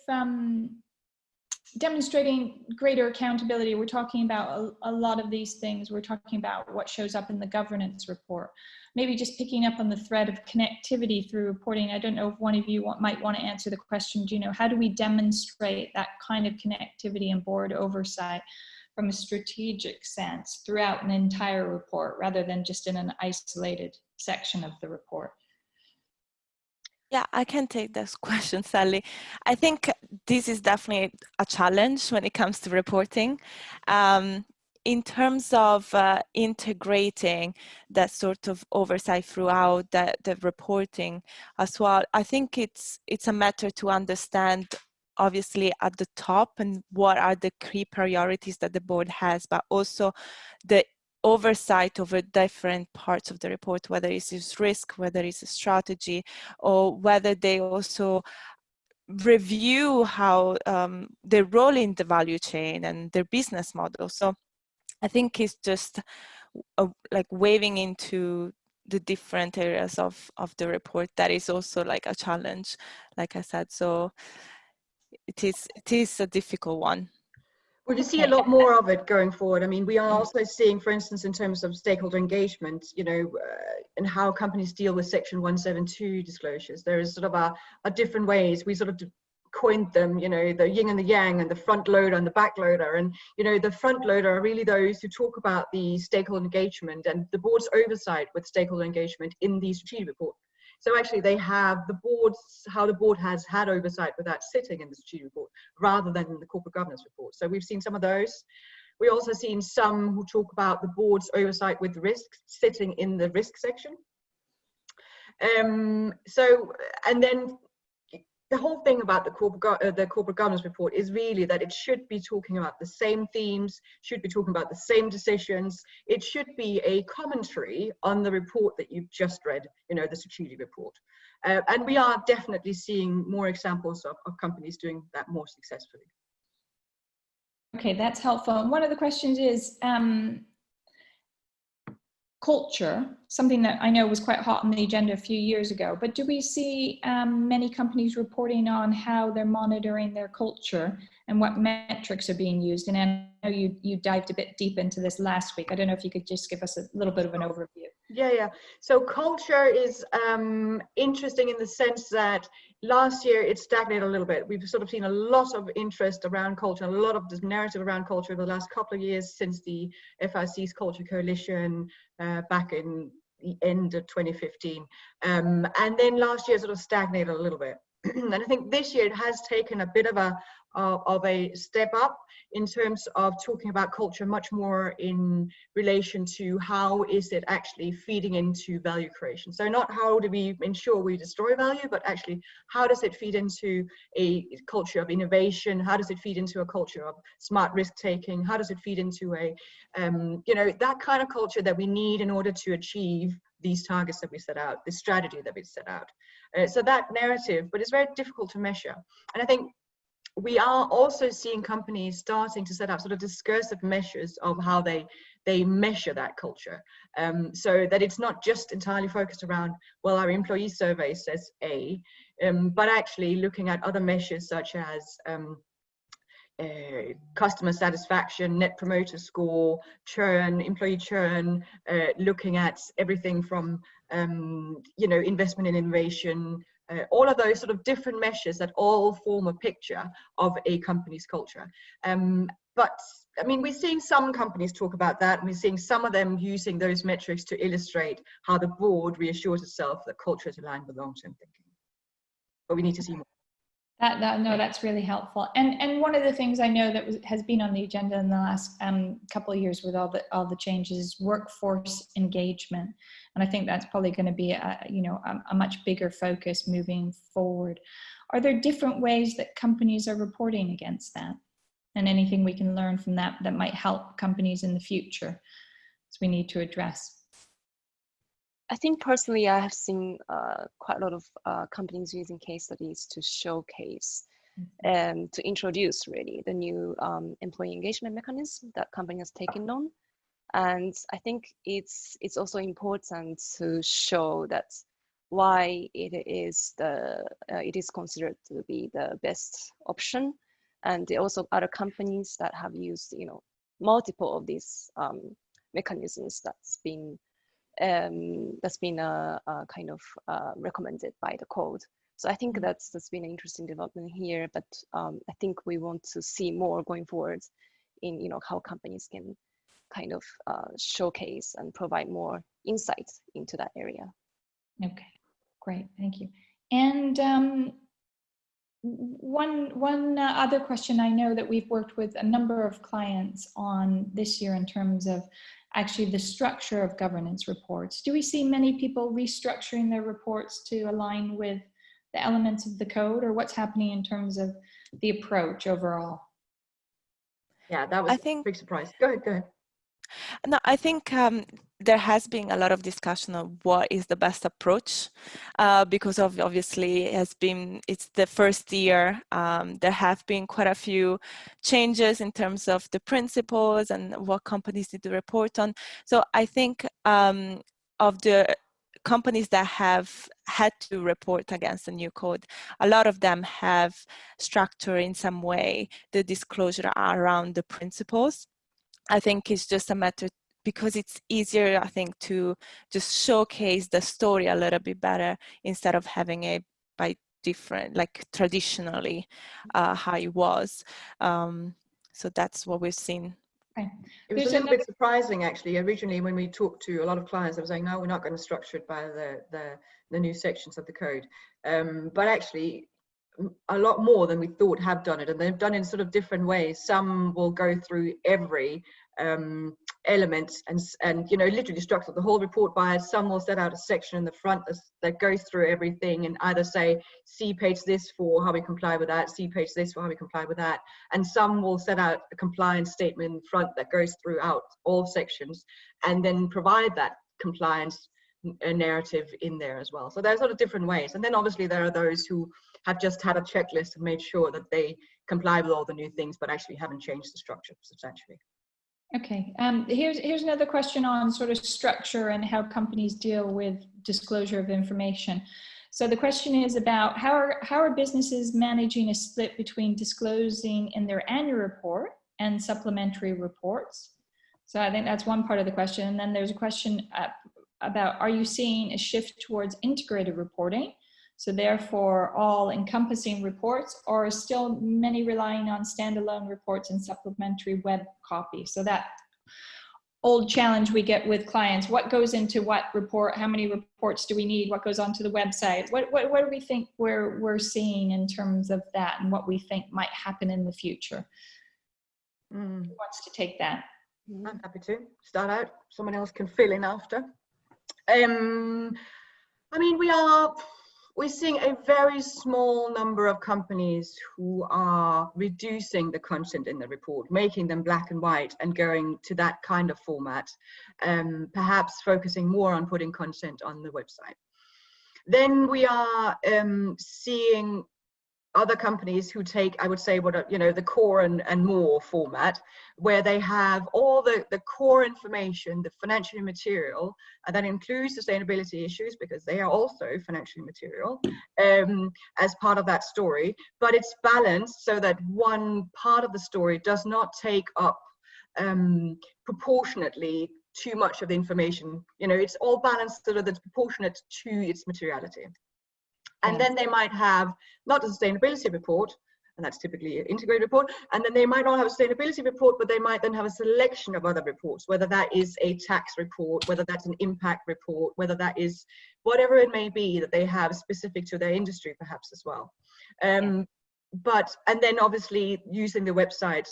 demonstrating greater accountability, we're talking about a lot of these things. We're talking about what shows up in the governance report. Maybe just picking up on the thread of connectivity through reporting. I don't know if one of you might want to answer the question, how do we demonstrate that kind of connectivity and board oversight from a strategic sense throughout an entire report rather than just in an isolated section of the report? Yeah, I can take this question, Sally. I think this is definitely a challenge when it comes to reporting. In terms of integrating that sort of oversight throughout the reporting as well, I think it's a matter to understand, obviously, at the top and what are the key priorities that the board has, but also the oversight over different parts of the report, whether it's risk, whether it's a strategy, or whether they also review how their role in the value chain and their business model. So I think it's just like waving into the different areas of the report that is also like a challenge, like I said. So it is a difficult one. Well, you see a lot more of it going forward. I mean, we are also seeing, for instance, in terms of stakeholder engagement, and how companies deal with Section 172 disclosures. There is sort of a different ways. We sort of coined them, the yin and the yang, and the front loader and the back loader. And, the front loader are really those who talk about the stakeholder engagement and the board's oversight with stakeholder engagement in the strategic report. So actually they have how the board has had oversight without sitting in the strategic report rather than in the corporate governance report. So we've seen some of those. We also seen some who talk about the board's oversight with risk sitting in the risk section. And then the whole thing about the corporate governance report is really that it should be talking about the same themes, should be talking about the same decisions. It should be a commentary on the report that you've just read, the strategic report. And we are definitely seeing more examples of companies doing that more successfully. Okay, that's helpful. And one of the questions is, culture, something that I know was quite hot on the agenda a few years ago, but do we see many companies reporting on how they're monitoring their culture and what metrics are being used? And I know you dived a bit deep into this last week. I don't know if you could just give us a little bit of an overview. Yeah. So culture is interesting in the sense that last year it stagnated a little bit. We've sort of seen a lot of interest around culture, a lot of this narrative around culture over the last couple of years since the FIC's Culture Coalition back in the end of 2015. And then last year sort of stagnated a little bit. And I think this year it has taken a bit of a step up in terms of talking about culture much more in relation to how is it actually feeding into value creation. So not how do we ensure we destroy value, but actually how does it feed into a culture of innovation? How does it feed into a culture of smart risk taking? How does it feed into a, that kind of culture that we need in order to achieve these targets that we set out, this strategy that we set out. So that narrative, but it's very difficult to measure. And I think we are also seeing companies starting to set up sort of discursive measures of how they measure that culture, so that it's not just entirely focused around, well, our employee survey says A, but actually looking at other measures such as customer satisfaction, net promoter score, churn, employee churn, looking at everything from investment in innovation, all of those sort of different measures that all form a picture of a company's culture. But I mean, we're seeing some companies talk about that, and we're seeing some of them using those metrics to illustrate how the board reassures itself that culture is aligned with long-term thinking. But we need to see more. No, that's really helpful. And one of the things I know that has been on the agenda in the last couple of years with all the changes is workforce engagement, and I think that's probably going to be a much bigger focus moving forward. Are there different ways that companies are reporting against that, and anything we can learn from that might help companies in the future as we need to address? I think personally, I have seen quite a lot of companies using case studies to showcase and to introduce really the new employee engagement mechanism that company has taken on. And I think it's also important to show that why it is considered to be the best option. And there are also other companies that have used multiple of these mechanisms that's been kind of recommended by the code. So I think that's been an interesting development here, but I think we want to see more going forward in how companies can kind of showcase and provide more insights into that area. Okay, great, thank you. And one other question, I know that we've worked with a number of clients on this year in terms of actually the structure of governance reports. Do we see many people restructuring their reports to align with the elements of the code, or what's happening in terms of the approach overall? Yeah, that was a big surprise. Go ahead. No, I think there has been a lot of discussion of what is the best approach, because obviously it's the first year. There have been quite a few changes in terms of the principles and what companies need to report on. So I think of the companies that have had to report against the new code, a lot of them have structured in some way the disclosure around the principles. I think it's just a matter, because it's easier, I think, to just showcase the story a little bit better instead of having it by different, like traditionally how it was. So that's what we've seen. Okay. It was a little bit surprising, actually. Originally, when we talked to a lot of clients, they were saying, no, we're not going to structure it by the new sections of the code. But actually, a lot more than we thought have done it, and they've done it in sort of different ways. Some will go through every element and literally structure the whole report by it. Some will set out a section in the front that goes through everything and either say, see page this for how we comply with that, see page this for how we comply with that. And some will set out a compliance statement in front that goes throughout all sections and then provide that compliance narrative in there as well. So there's sort of different ways. And then obviously there are those who have just had a checklist and made sure that they comply with all the new things, but actually haven't changed the structure substantially. Okay, here's another question on sort of structure and how companies deal with disclosure of information. So the question is about how are businesses managing a split between disclosing in their annual report and supplementary reports? So I think that's one part of the question. And then there's a question about, are you seeing a shift towards integrated reporting? So therefore all encompassing reports, or still many relying on standalone reports and supplementary web copy? So that old challenge we get with clients, what goes into what report, how many reports do we need, what goes onto the website, what do we think we're seeing in terms of that, and what we think might happen in the future? Who wants to take that? I'm happy to start out. Someone else can fill in after. I mean, we're seeing a very small number of companies who are reducing the content in the report, making them black and white and going to that kind of format, perhaps focusing more on putting content on the website. Then we are seeing other companies who take, I would say, the core and more format, where they have all the core information, the financial material, and that includes sustainability issues, because they are also financially material, as part of that story. But it's balanced so that one part of the story does not take up proportionately too much of the information. It's all balanced so that it's proportionate to its materiality. And then they might have not a sustainability report, and that's typically an integrated report, and then they might not have a sustainability report, but they might then have a selection of other reports, whether that is a tax report, whether that's an impact report, whether that is whatever it may be that they have specific to their industry perhaps as well. And then obviously using the website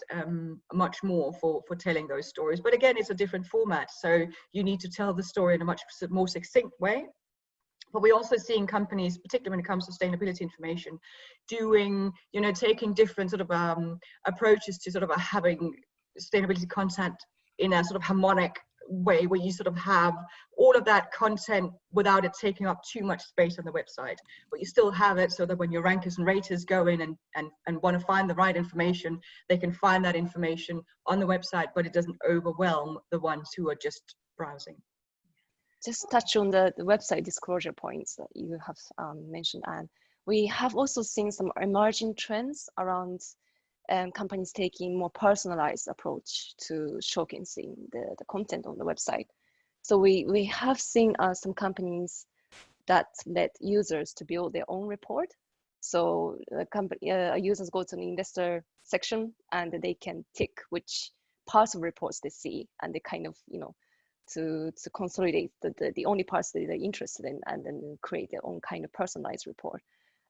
much more for telling those stories. But again, it's a different format, so you need to tell the story in a much more succinct way. But we're also seeing companies, particularly when it comes to sustainability information, doing, taking different sort of approaches to sort of having sustainability content in a sort of harmonic way, where you sort of have all of that content without it taking up too much space on the website. But you still have it so that when your rankers and raters go in and want to find the right information, they can find that information on the website, but it doesn't overwhelm the ones who are just browsing. Just touch on the website disclosure points that you have mentioned, and we have also seen some emerging trends around companies taking more personalized approach to showcasing the content on the website. So we have seen some companies that let users to build their own report. So users go to the investor section and they can tick which parts of reports they see, and they kind of, to consolidate the only parts that they're interested in, and then create their own kind of personalized report.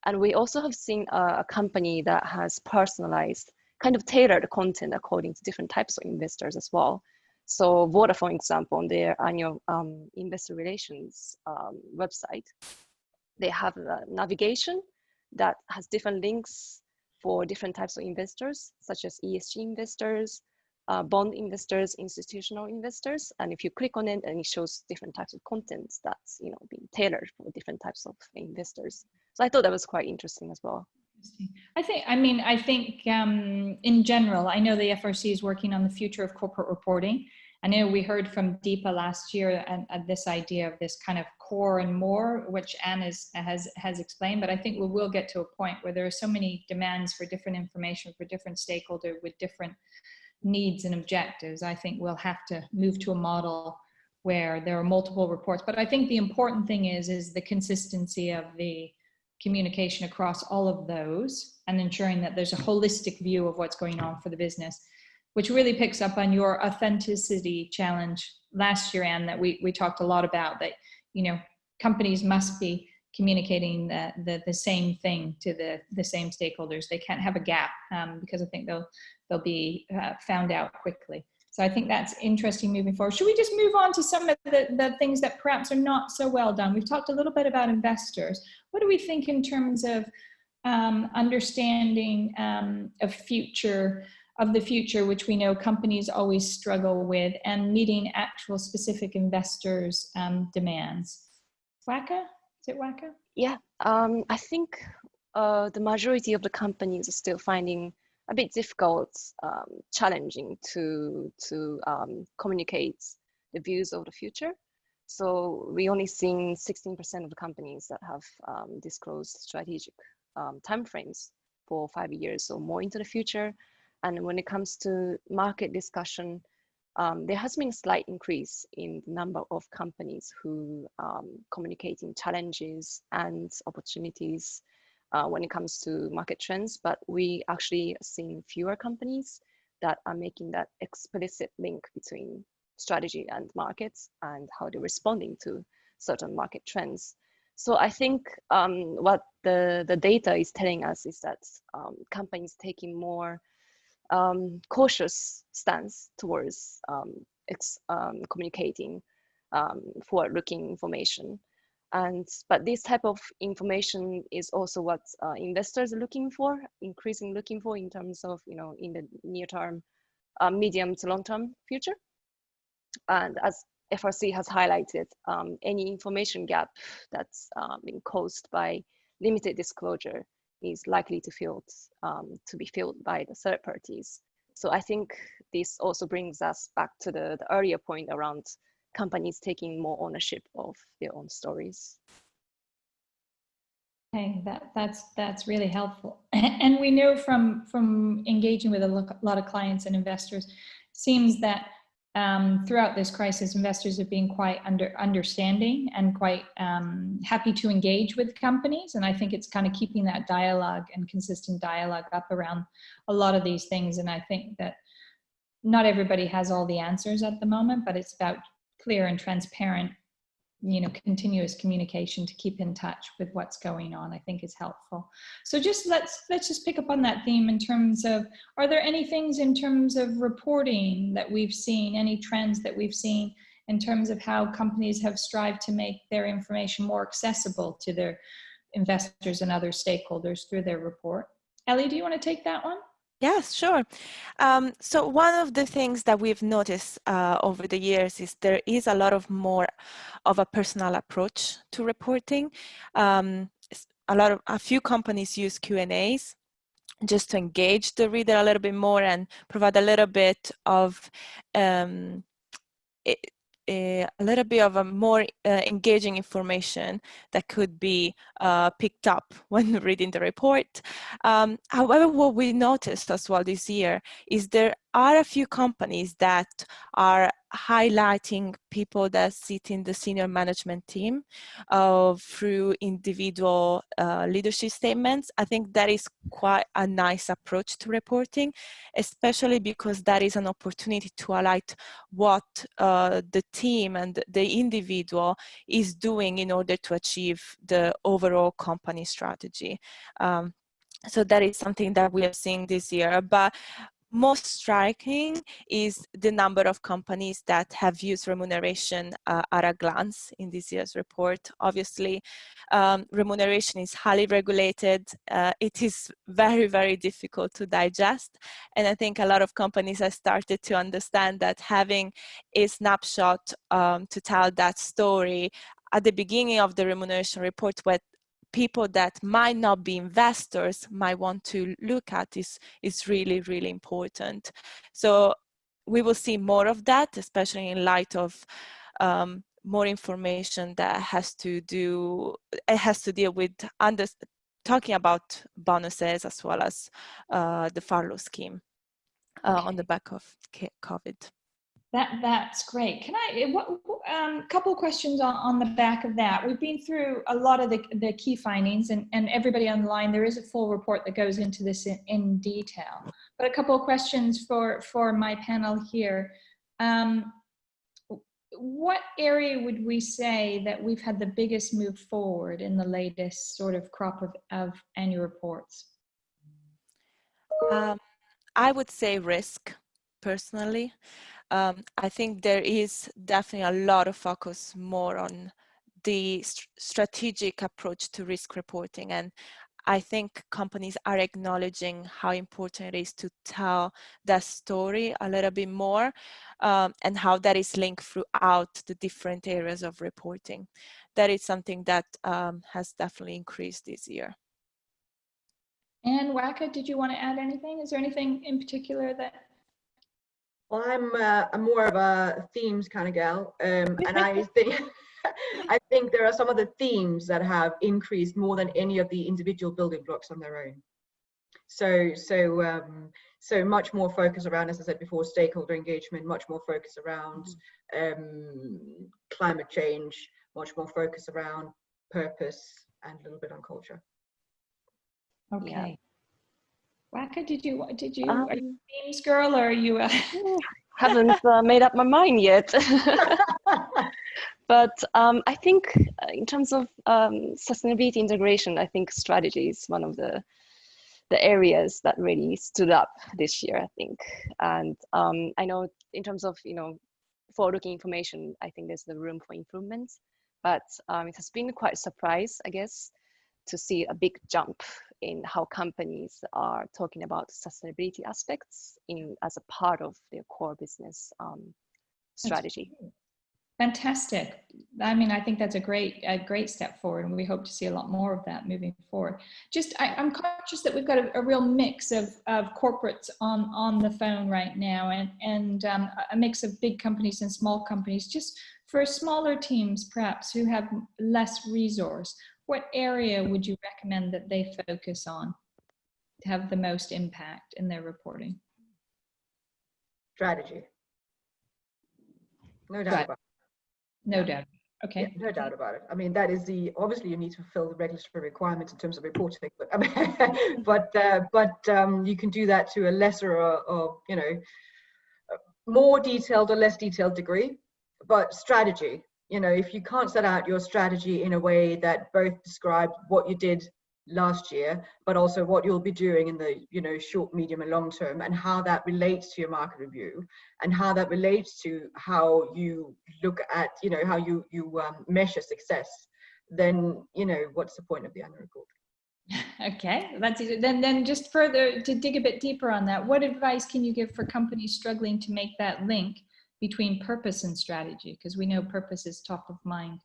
And we also have seen a company that has personalized, kind of tailored content according to different types of investors as well. So Vodafone, for example, on their annual investor relations website, they have a navigation that has different links for different types of investors, such as ESG investors, bond investors, institutional investors, and if you click on it, and it shows different types of content that's being tailored for different types of investors. So I thought that was quite interesting as well. I think in general, I know the FRC is working on the future of corporate reporting. I know we heard from Deepa last year and this idea of this kind of core and more, which Anne has explained, but I think we will get to a point where there are so many demands for different information for different stakeholders with different needs and objectives. I think we'll have to move to a model where there are multiple reports. But I think the important thing is the consistency of the communication across all of those, and ensuring that there's a holistic view of what's going on for the business, which really picks up on your authenticity challenge last year, Anne, that we talked a lot about, that companies must be communicating the same thing to the same stakeholders. They can't have a gap, because I think they'll be found out quickly. So I think that's interesting moving forward. Should we just move on to some of the things that perhaps are not so well done? We've talked a little bit about investors. What do we think in terms of understanding of the future, which we know companies always struggle with, and meeting actual specific investors' demands? Waka? Is it Waka? Yeah, I think the majority of the companies are still finding a bit difficult, challenging to communicate the views of the future. So we only seen 16% of the companies that have disclosed strategic timeframes for 5 years or more into the future. And when it comes to market discussion, there has been a slight increase in the number of companies who communicating challenges and opportunities when it comes to market trends, but we actually seen fewer companies that are making that explicit link between strategy and markets and how they're responding to certain market trends. So I think what the data is telling us is that companies taking more cautious stance towards communicating forward-looking information. But this type of information is also what investors are looking for, increasingly looking for in terms of, in the near term, medium to long term future. And as FRC has highlighted, any information gap that's been caused by limited disclosure is likely to be filled by the third parties. So I think this also brings us back to the earlier point around companies taking more ownership of their own stories. Okay, that's really helpful. And we know from engaging with a lot of clients and investors, seems that throughout this crisis, investors have been quite understanding and quite happy to engage with companies. And I think it's kind of keeping that dialogue and consistent dialogue up around a lot of these things. And I think that not everybody has all the answers at the moment, but it's about clear and transparent, continuous communication to keep in touch with what's going on, I think is helpful. So let's just pick up on that theme in terms of, are there any things in terms of reporting that we've seen, any trends that we've seen in terms of how companies have strived to make their information more accessible to their investors and other stakeholders through their report? Ellie, do you want to take that one? Yes, sure. So one of the things that we've noticed over the years is there is a lot of more of a personal approach to reporting. A few companies use Q&As just to engage the reader a little bit more and provide a little bit of a more engaging information that could be picked up when reading the report. However, what we noticed as well this year is there are a few companies that are highlighting people that sit in the senior management team through individual leadership statements. I think that is quite a nice approach to reporting, especially because that is an opportunity to highlight what the team and the individual is doing in order to achieve the overall company strategy. So that is something that we are seeing this year. But most striking is the number of companies that have used remuneration at a glance in this year's report. Obviously, remuneration is highly regulated. It is very, very difficult to digest. And I think a lot of companies have started to understand that having a snapshot to tell that story at the beginning of the remuneration report, where people that might not be investors might want to look at is really, really important. So we will see more of that, especially in light of more information that has to deal with talking about bonuses as well as the furlough scheme on the back of COVID. That's great. Can I, couple questions on the back of that. We've been through a lot of the key findings, and everybody online, there is a full report that goes into this in detail. But a couple of questions for my panel here. What area would we say that we've had the biggest move forward in the latest sort of crop of annual reports? I would say risk, personally. I think there is definitely a lot of focus more on the strategic approach to risk reporting. And I think companies are acknowledging how important it is to tell that story a little bit more and how that is linked throughout the different areas of reporting. That is something that has definitely increased this year. And Waka, did you want to add anything? Is there anything in particular that? Well, I'm more of a themes kind of gal, and I think there are some of the themes that have increased more than any of the individual building blocks on their own. So So much more focus around, as I said before, stakeholder engagement, much more focus around climate change, much more focus around purpose, and a little bit on culture. Okay. Waka, did you are you a games girl, or are you a haven't made up my mind yet. But I think in terms of sustainability integration, I think strategy is one of the areas that really stood up this year, I think. And I know in terms of, forward-looking information, I think there's the room for improvements, but it has been quite a surprise, I guess, to see a big jump in how companies are talking about sustainability aspects as a part of their core business strategy. Fantastic. I mean, I think that's a great step forward, and we hope to see a lot more of that moving forward. Just, I'm conscious that we've got a real mix of corporates on the phone right now, and a mix of big companies and small companies. Just for smaller teams, perhaps, who have less resource, what area would you recommend that they focus on to have the most impact in their reporting? Strategy. No doubt about it. No doubt. Okay. Yeah, no doubt about it. I mean, that is obviously you need to fulfill the regulatory requirements in terms of reporting, but I mean, but you can do that to a lesser or more detailed or less detailed degree. But strategy, if you can't set out your strategy in a way that both describes what you did last year, but also what you'll be doing in the short, medium, and long term, and how that relates to your market review, and how that relates to how you look at how you measure success, then what's the point of the annual report? Okay, that's easy. Then just further to dig a bit deeper on that, what advice can you give for companies struggling to make that link between purpose and strategy? Because we know purpose is top of mind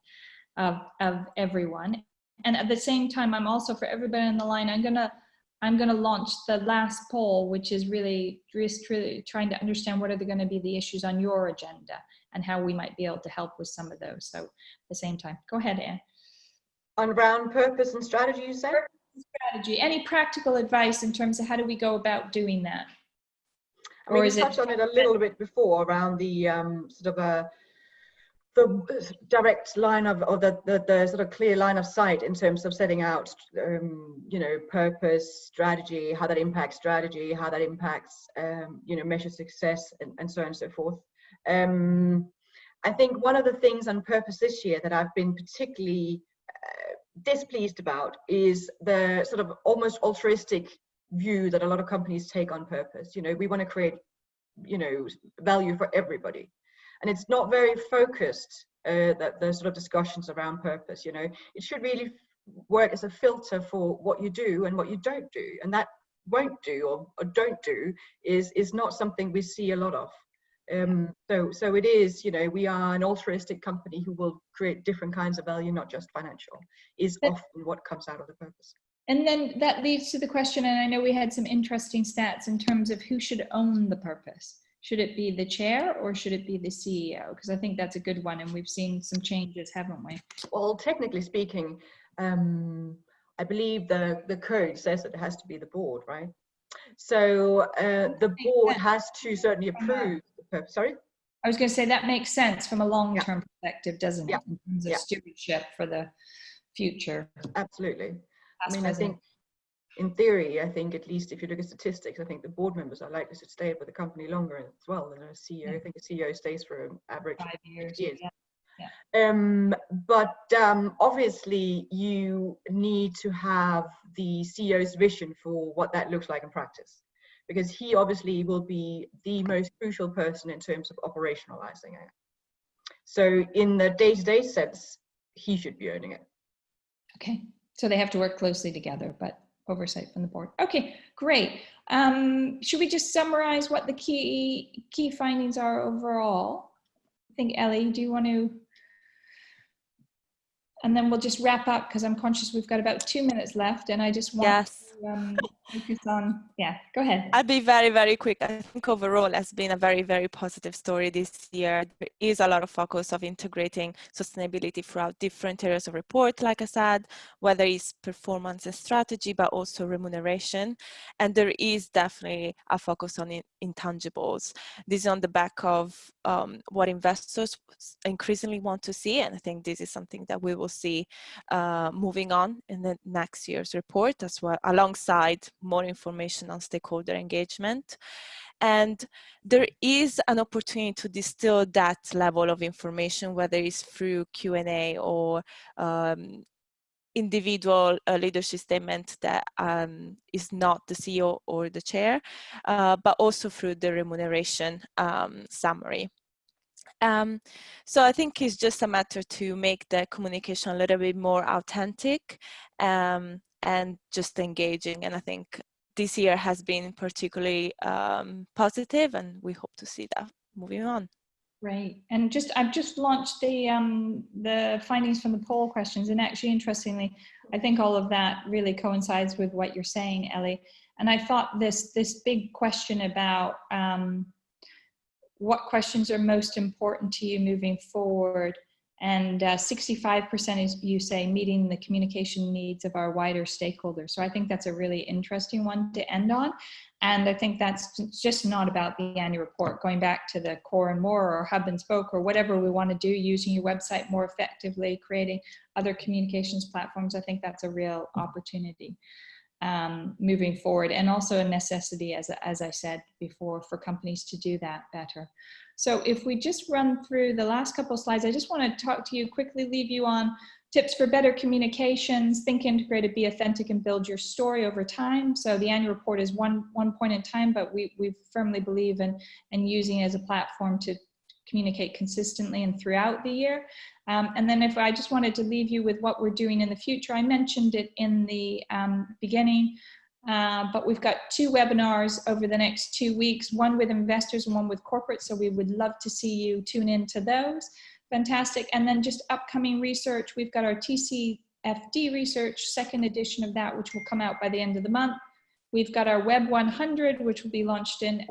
of everyone. And at the same time, I'm also, for everybody on the line, I'm gonna launch the last poll, which is really trying to understand what are going to be the issues on your agenda and how we might be able to help with some of those. So at the same time, go ahead, Anne. On around purpose and strategy, you said? Strategy. Any practical advice in terms of how do we go about doing that? I mean, we touched on it a little bit before around the the direct line of, or the sort of clear line of sight in terms of setting out, purpose, strategy, how that impacts strategy, how that impacts, measure success, and so on and so forth. I think one of the things on purpose this year that I've been particularly displeased about is the sort of almost altruistic view that a lot of companies take on purpose. We want to create, value for everybody. And it's not very focused, that the sort of discussions around purpose, it should really work as a filter for what you do and what you don't do. And that won't do or don't do is not something we see a lot of. So it is, we are an altruistic company who will create different kinds of value, not just financial, is often what comes out of the purpose. And then that leads to the question, and I know we had some interesting stats in terms of who should own the purpose. Should it be the chair or should it be the CEO? Because I think that's a good one, and we've seen some changes, haven't we? Well, technically speaking, I believe the code says that it has to be the board, right? So the board has to certainly approve the purpose. Sorry? I was going to say that makes sense from a long-term perspective, doesn't it? In terms of stewardship for the future. Absolutely. I mean, I think in theory, I think at least if you look at statistics, I think the board members are likely to stay with the company longer as well than a CEO. I think a CEO stays for an average 5 years. But obviously you need to have the CEO's vision for what that looks like in practice, because he obviously will be the most crucial person in terms of operationalizing it. So in the day-to-day sense, he should be owning it. Okay, so they have to work closely together, but oversight from the board. Okay, great. Should we just summarize what the key findings are overall? I think, Ellie, do you want to? And then we'll just wrap up because I'm conscious we've got about 2 minutes left, and I just want focus on, yeah, go ahead. I'll be very, very quick. I think overall has been a very, very positive story this year. There is a lot of focus of integrating sustainability throughout different areas of report, like I said, whether it's performance and strategy, but also remuneration. And there is definitely a focus on intangibles. This is on the back of what investors increasingly want to see. And I think this is something that we will see moving on in the next year's report as well, alongside more information on stakeholder engagement. And there is an opportunity to distill that level of information, whether it's through Q&A or individual leadership statement that is not the CEO or the chair, but also through the remuneration summary. So I think it's just a matter to make the communication a little bit more authentic and just engaging. And I think this year has been particularly positive, and we hope to see that moving on. Right, and I've just launched the findings from the poll questions, and actually, interestingly, I think all of that really coincides with what you're saying, Ellie. And I thought this big question about what questions are most important to you moving forward, and 65% is, you say, meeting the communication needs of our wider stakeholders. So I think that's a really interesting one to end on. And I think that's just not about the annual report, going back to the core and more, or hub and spoke, or whatever we want to do, using your website more effectively, creating other communications platforms. I think that's a real opportunity moving forward, and also a necessity, as I said before, for companies to do that better. So if we just run through the last couple of slides, I just want to talk to you quickly, leave you on tips for better communications, think integrated, be authentic, and build your story over time. So the annual report is one point in time, but we firmly believe in using it as a platform to communicate consistently and throughout the year. And then if I just wanted to leave you with what we're doing in the future, I mentioned it in the beginning, but we've got 2 webinars over the next 2 weeks, one with investors and one with corporates. So we would love to see you tune into those. Fantastic. And then just upcoming research, we've got our TCFD research, 2nd edition of that, which will come out by the end of the month. We've got our Web 100, which will be launched in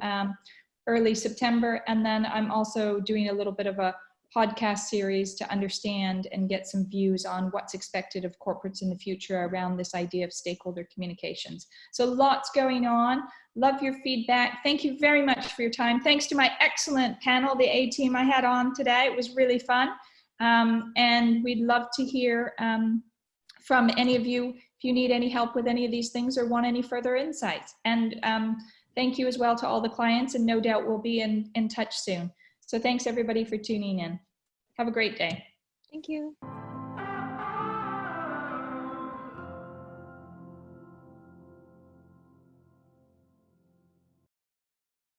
early September. And then I'm also doing a little bit of a podcast series to understand and get some views on what's expected of corporates in the future around this idea of stakeholder communications. So lots going on. Love your feedback. Thank you very much for your time. Thanks to my excellent panel, the A team I had on today. It was really fun. And we'd love to hear from any of you if you need any help with any of these things or want any further insights. And thank you as well to all the clients, and no doubt we'll be in touch soon. So thanks everybody for tuning in. Have a great day. Thank you.